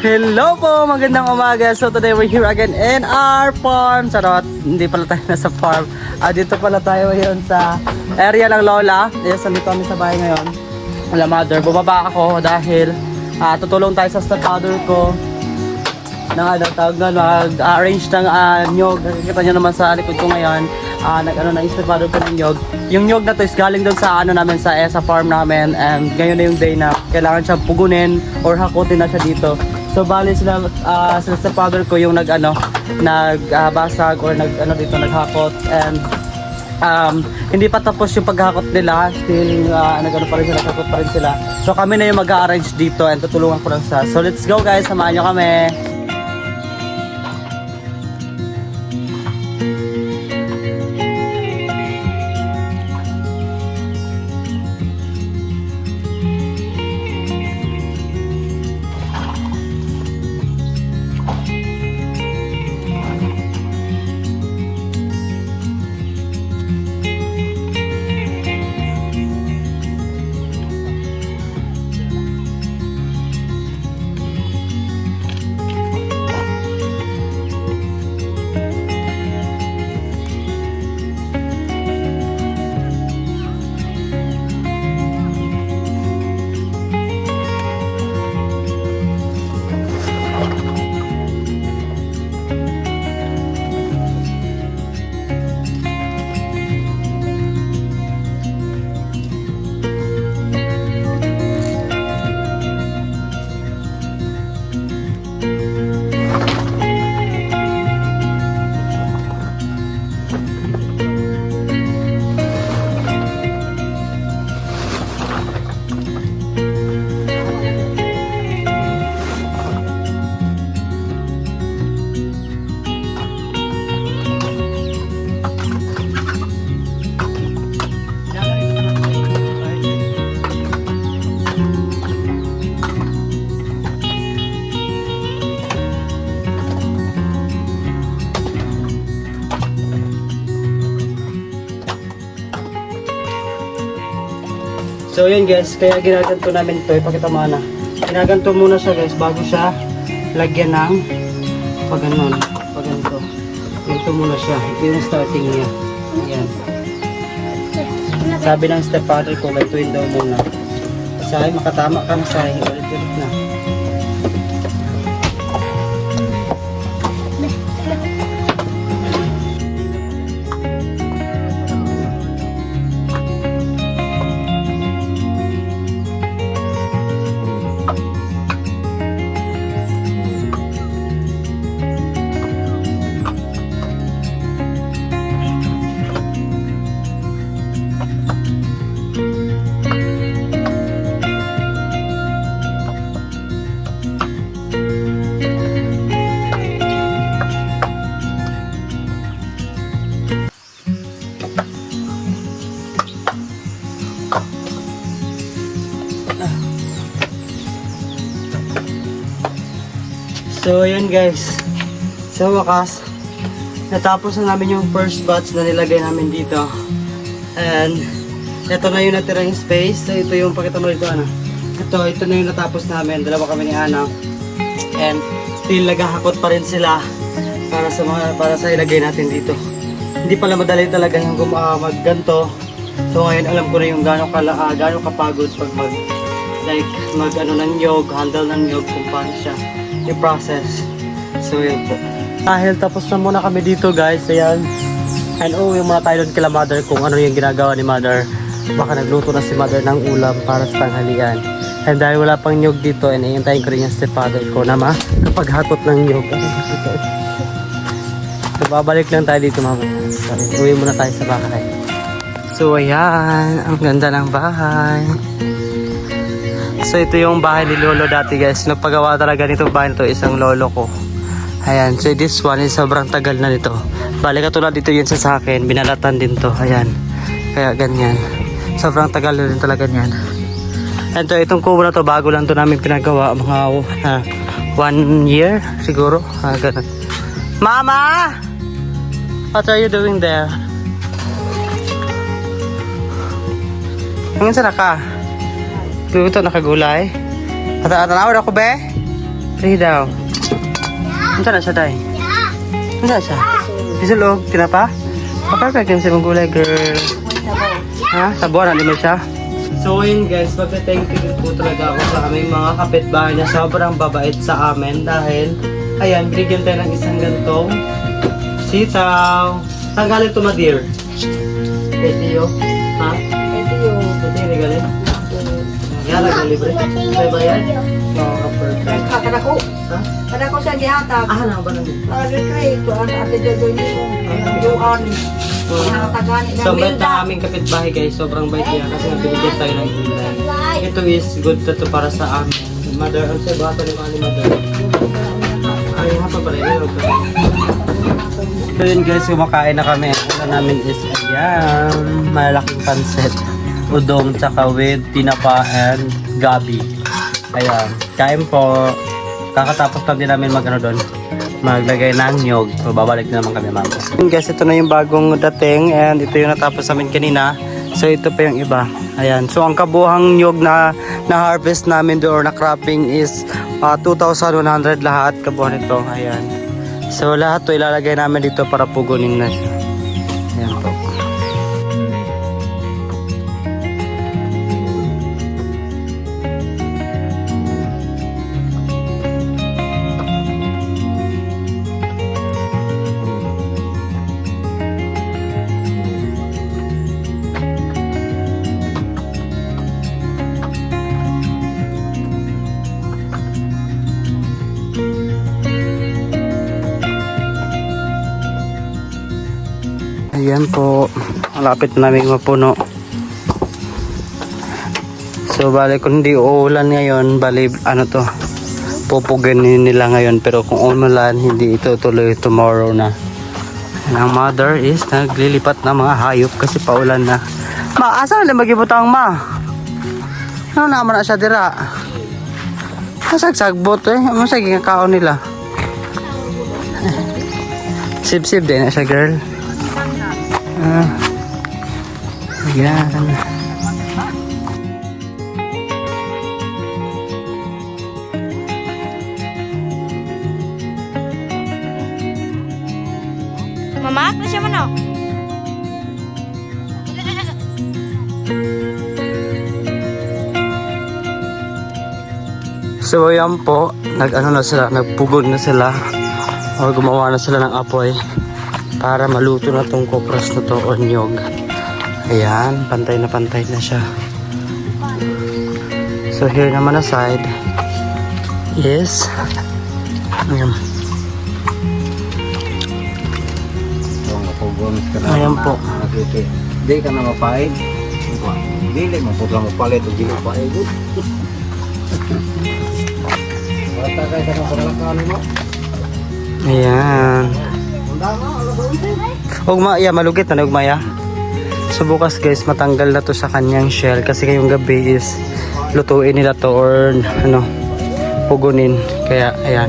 Hello po, magandang umaga. So today we're here again in our farm. Charot, hindi pala tayo nasa farm. Dito pala tayo ngayon sa area ng Lola. Yes, nandito kami sa bahay ngayon. Wala mother, bumaba ako dahil tutulong tayo sa stepfather ko na tawag na mag-arrange ng nyog. Nakikita nyo naman sa likod ko ngayon. Na stepfather ko ng nyog. Yung nyog na to is galing doon sa namin sa farm namin, and ngayon na yung day na kailangan siya pugunin or hakutin na siya dito. So bali sila stepfather ko yung nagbasag or dito naghakot, and hindi pa tapos yung paghakot nila, still pa rin sila, hakot pa rin sila. So kami na yung mag-arrange dito and tutulungan ko lang siya. So let's go guys, samahan nyo kami. So yun guys, kaya ginaganto namin ito, ipakita mo na. Ginaganto muna siya guys bago siya lagyan ng pagganon, pagganto. Ganito muna siya, ito yung starting niya. Ayan. Sabi ng stepfather ko, ganituin daw muna. Kasi ay makatama ka na sa ulit-ulit na. So yun guys, sa wakas natapos na namin yung first batch na nilagay namin dito, and ito na yung natirang space. So ito yung pakita mo dito ito na yung natapos namin, dalawa kami ni Ana, and still naghahakot pa rin sila para sa ilagay natin dito. Hindi pala madali talaga yung magganto. So ngayon alam ko na yung gaano kapagod pag mag ng nyog, handle ng nyog, kung paano siya i-process. So yun po. Dahil tapos na muna kami dito guys, ayan. And yung muna tayo doon kila mother kung ano yung ginagawa ni mother. Baka nagluto na si mother ng ulam para sa tanghalian. And dahil wala pang nyog dito, and iintayin ko rin yung stepfather ko na kapaghatot ng nyog. So babalik lang tayo dito mamaya. So uwi muna tayo sa bahay. So ayan, ang ganda ng bahay. So ito yung bahay ni lolo dati guys. Nagpagawa talaga nito bahay nito isang lolo ko. Ayan, so this one is sobrang tagal na nito. Balik katulad dito yun sa akin, binalatan din to. Ayan, kaya ganyan. Sobrang tagal na rin talaga yan. And itong kubo na to, bago lang to namin pinagawa. Mga 1 year siguro. Ganun. Mama! What are you doing there? Hanggang sana ka? Luto nakagulay. At tanawad ako be? Free daw. Ano na siya, day? Ano na siya? Isulog, tinapa? Perfect yung simong gulay, girl. Ha? Sabuan, hindi mo siya? So yun guys, magta-thank you po talaga ako sa aming mga kapitbahay na sobrang babait sa amin dahil ayan, binigyan tayo ng isang gantong sitaw. Saan galing ito, Madir? Kay Tio? Ha? Ito yung regalin? Yan, nag-libre. May bayad? Oo, perfect. Kadako. Ha? Kadako siya gihatag. Ah, ano ba namin? Recreate ko ang ate Jojo niyo. Yuan. So, bait na aming kapitbahay guys, sobrang bait niya kasi nabibigyan tayo ng gulay. Ito is good to para sa amin. Mother, ano sa'yo ba ito ni Mother? Ay, hapa pala yun. So yun guys, kumakain na kami. Ang ulam namin is ayan, malaking pansit, udong, tsaka with tinapa and gabi. Ayan, kain po. Kakatapos lang din namin maglagay ng nyog. So babalik na naman kami mamaya. Guys, ito na yung bagong dating and ito yung natapos namin kanina. So ito pa yung iba. Ayan. So ang kabuhang nyog na harvest namin doon or na cropping is 2,100 lahat kabuhan ito. Ayan. So lahat to ilalagay namin dito para pugunin na siya. Ayan po. Ayan po, malapit na namin mapuno. So bali kung hindi uulan ngayon, bali ano to, pupugin nila ngayon. Pero kung umulan, hindi ito tuloy tomorrow na. And ang mother is naglilipat ng mga hayop kasi paulan na. Ma, asa na magibutang ma? Ano naman na siya dira? Masagsagbot eh, masaging kaon nila. Sib-sib din na siya, girl. Ayan. Mama, ano siya mano? So yan po, nagpugon na sila o gumawa na sila ng apoy para maluto na tong kopras na to o nyog. Ayan, pantay na siya. So here naman na side is ayan. Ayan po. Hindi ka na mapain. Dili mo po lang mapalit o dili pain. Bata kayo sa kapalakan mo. Ayan. Ugma, yeah, malugit na ugma ya. So bukas guys, matanggal na to sa kanyang shell kasi ngayong gabi is lutuin nila to or ano, pugunin. Kaya ayan.